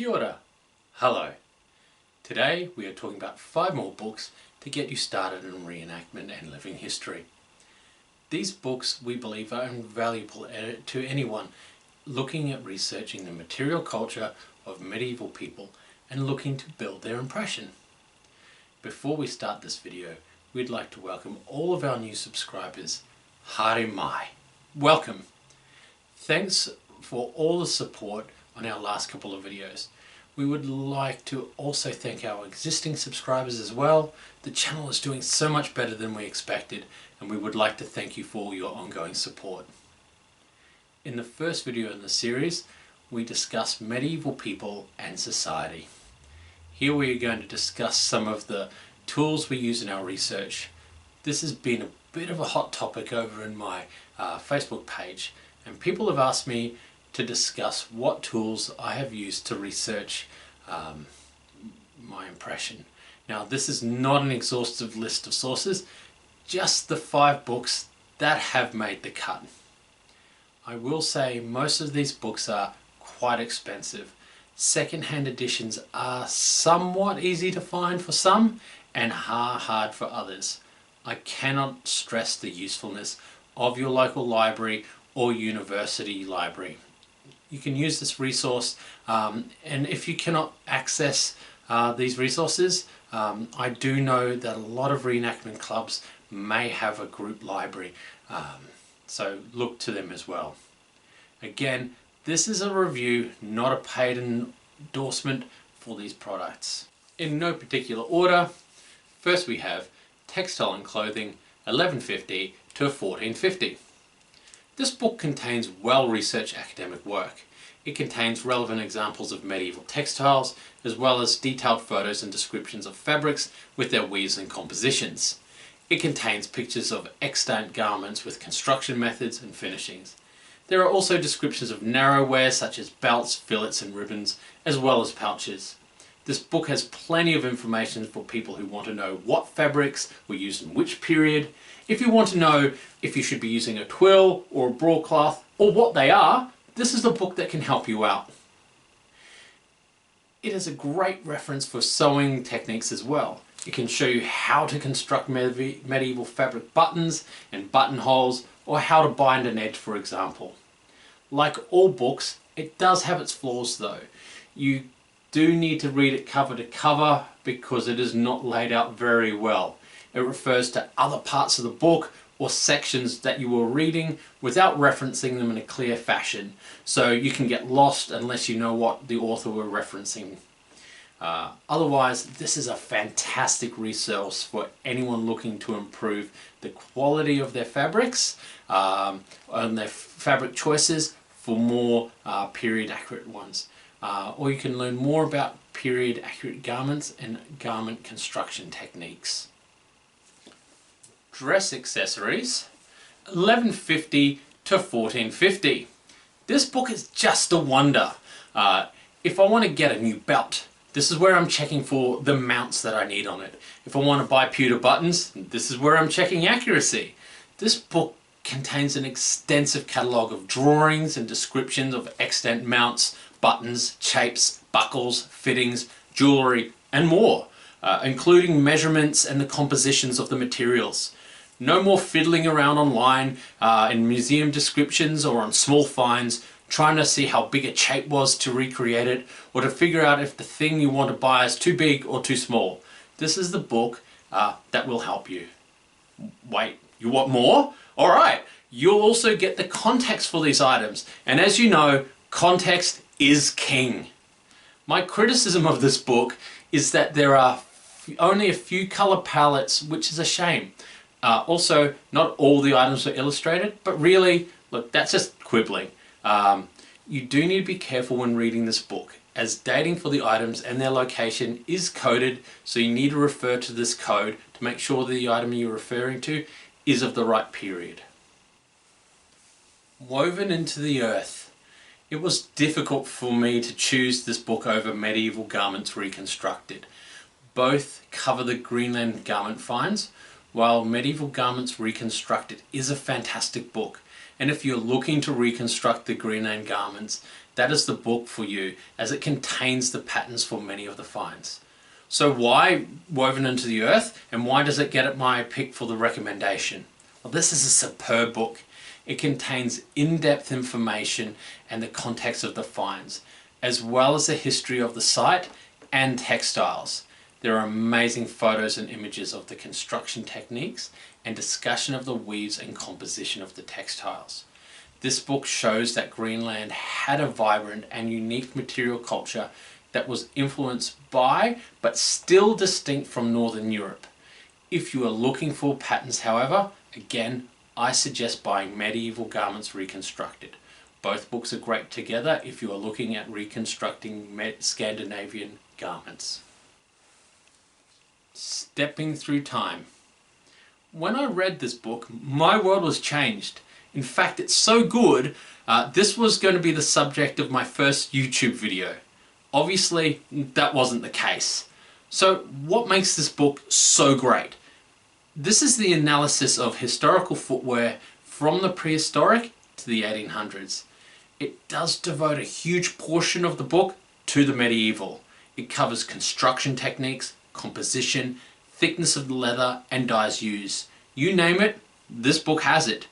Kia ora. Hello. Today we are talking about 5 more books to get you started in reenactment and living history. These books we believe are invaluable to anyone looking at researching the material culture of medieval people and looking to build their impression. Before we start this video, we'd like to welcome all of our new subscribers. Haere mai. Welcome. Thanks for all the support on our last couple of videos. We would like to also thank our existing subscribers as well. The channel is doing so much better than we expected, and we would like to thank you for your ongoing support. In the first video in the series, we discuss medieval people and society. Here we are going to discuss some of the tools we use in our research. This has been a bit of a hot topic over in my Facebook page, and people have asked me to discuss what tools I have used to research my impression. Now, this is not an exhaustive list of sources, just the 5 books that have made the cut. I will say most of these books are quite expensive. Second-hand editions are somewhat easy to find for some and hard for others. I cannot stress the usefulness of your local library or university library. You can use this resource, and if you cannot access these resources, I do know that a lot of reenactment clubs may have a group library, so look to them as well. Again, this is a review, not a paid endorsement for these products. In no particular order, first we have Textile and Clothing 1150 to 1450. This book contains well-researched academic work. It contains relevant examples of medieval textiles, as well as detailed photos and descriptions of fabrics with their weaves and compositions. It contains pictures of extant garments with construction methods and finishings. There are also descriptions of narrowware such as belts, fillets and ribbons, as well as pouches. This book has plenty of information for people who want to know what fabrics were used in which period. If you want to know if you should be using a twill or a broadcloth or what they are, this is the book that can help you out. It is a great reference for sewing techniques as well. It can show you how to construct medieval fabric buttons and buttonholes, or how to bind an edge, for example. Like all books, it does have its flaws though. You do need to read it cover to cover because it is not laid out very well. It refers to other parts of the book or sections that you were reading without referencing them in a clear fashion. So you can get lost unless you know what the author were referencing. Otherwise, this is a fantastic resource for anyone looking to improve the quality of their fabrics and their fabric choices for more period accurate ones. Or you can learn more about period accurate garments and garment construction techniques. Dress accessories 1150 to 1450. This book is just a wonder. If I want to get a new belt, this is where I'm checking for the mounts that I need on it. If I want to buy pewter buttons, this is where I'm checking accuracy. This book contains an extensive catalogue of drawings and descriptions of extant mounts, buttons, shapes, buckles, fittings, jewellery and more, including measurements and the compositions of the materials. No more fiddling around online in museum descriptions or on small finds, trying to see how big a shape was to recreate it, or to figure out if the thing you want to buy is too big or too small. This is the book that will help you. Wait, you want more? Alright, you'll also get the context for these items, and as you know, context is king. My criticism of this book is that there are only a few color palettes, which is a shame. Also, not all the items are illustrated, but really, look, that's just quibbling. You do need to be careful when reading this book, as dating for the items and their location is coded, so you need to refer to this code to make sure the item you're referring to is of the right period. Woven into the Earth. It was difficult for me to choose this book over Medieval Garments Reconstructed. Both cover the Greenland garment finds, while Medieval Garments Reconstructed is a fantastic book. And if you're looking to reconstruct the Greenland garments, that is the book for you, as it contains the patterns for many of the finds. So why Woven into the Earth, and why does it get my pick for the recommendation? Well, this is a superb book. It contains in-depth information and the context of the finds, as well as the history of the site and textiles. There are amazing photos and images of the construction techniques and discussion of the weaves and composition of the textiles. This book shows that Greenland had a vibrant and unique material culture that was influenced by, but still distinct from Northern Europe. If you are looking for patterns, however, again, I suggest buying Medieval Garments Reconstructed. Both books are great together if you are looking at reconstructing Scandinavian garments. Stepping through time. When I read this book, my world was changed. In fact, it's so good, this was going to be the subject of my first YouTube video. Obviously, that wasn't the case. So what makes this book so great? This is the analysis of historical footwear from the prehistoric to the 1800s. It does devote a huge portion of the book to the medieval. It covers construction techniques, composition, thickness of the leather and dyes used. You name it, this book has it.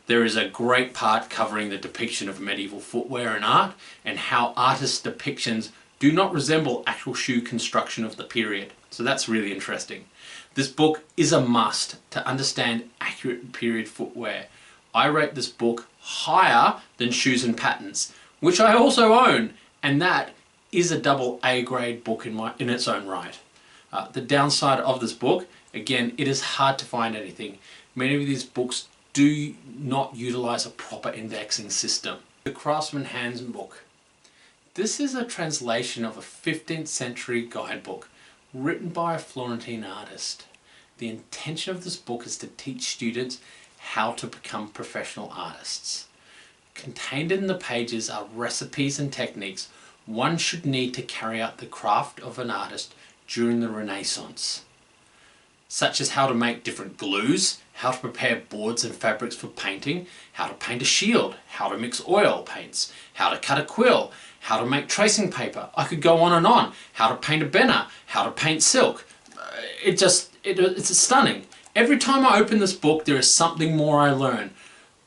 There is a great part covering the depiction of medieval footwear and art, and how artists' depictions do not resemble actual shoe construction of the period. So that's really interesting. This book is a must to understand accurate period footwear. I rate this book higher than Shoes and Pattens, which I also own, and that is a double A grade book in its own right. The downside of this book, again, it is hard to find anything. Many of these books do not utilize a proper indexing system. The Craftsman Handbook. This is a translation of a 15th century guidebook written by a Florentine artist. The intention of this book is to teach students how to become professional artists. Contained in the pages are recipes and techniques one should need to carry out the craft of an artist during the Renaissance, such as how to make different glues, how to prepare boards and fabrics for painting, how to paint a shield, how to mix oil paints, how to cut a quill, how to make tracing paper. I could go on and on. How to paint a benner, how to paint silk. It's stunning. Every time I open this book, there is something more I learn.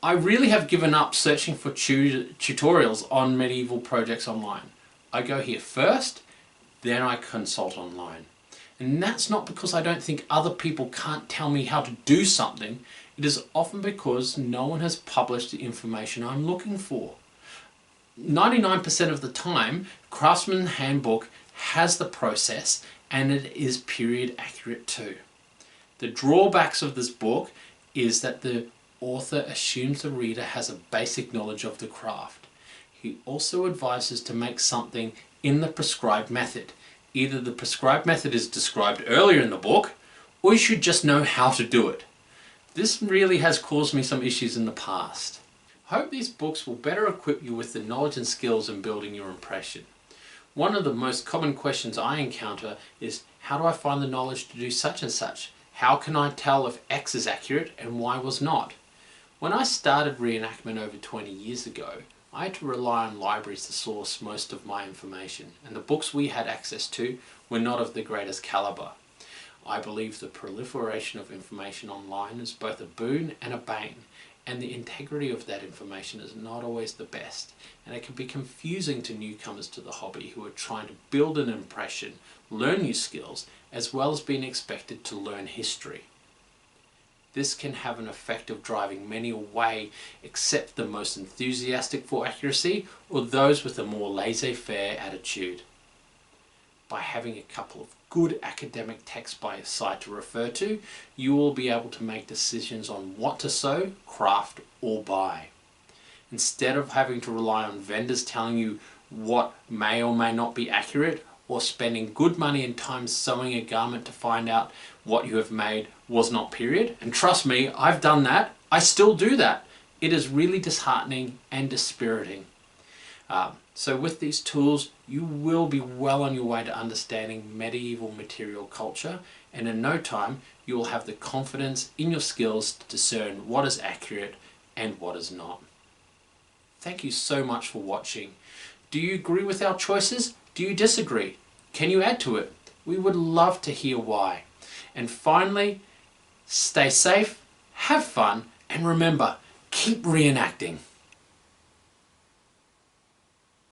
I really have given up searching for tutorials on medieval projects online. I go here first, then I consult online. And that's not because I don't think other people can't tell me how to do something. It is often because no one has published the information I'm looking for. 99% of the time, Craftsman Handbook has the process, and it is period accurate too. The drawbacks of this book is that the author assumes the reader has a basic knowledge of the craft. He also advises to make something in the prescribed method. Either the prescribed method is described earlier in the book, or you should just know how to do it. This really has caused me some issues in the past. I hope these books will better equip you with the knowledge and skills in building your impression. One of the most common questions I encounter is, how do I find the knowledge to do such and such? How can I tell if X is accurate and Y was not? When I started reenactment over 20 years ago, I had to rely on libraries to source most of my information, and the books we had access to were not of the greatest caliber. I believe the proliferation of information online is both a boon and a bane, and the integrity of that information is not always the best, and it can be confusing to newcomers to the hobby who are trying to build an impression, learn new skills, as well as being expected to learn history. This can have an effect of driving many away, except the most enthusiastic for accuracy or those with a more laissez-faire attitude. By having a couple of good academic texts by your side to refer to, you will be able to make decisions on what to sew, craft, or buy. Instead of having to rely on vendors telling you what may or may not be accurate, or spending good money and time sewing a garment to find out what you have made was not period. And trust me, I've done that. I still do that. It is really disheartening and dispiriting. So with these tools, you will be well on your way to understanding medieval material culture, and in no time, you will have the confidence in your skills to discern what is accurate and what is not. Thank you so much for watching. Do you agree with our choices? Do you disagree? Can you add to it? We would love to hear why. And finally, stay safe, have fun, and remember, keep reenacting.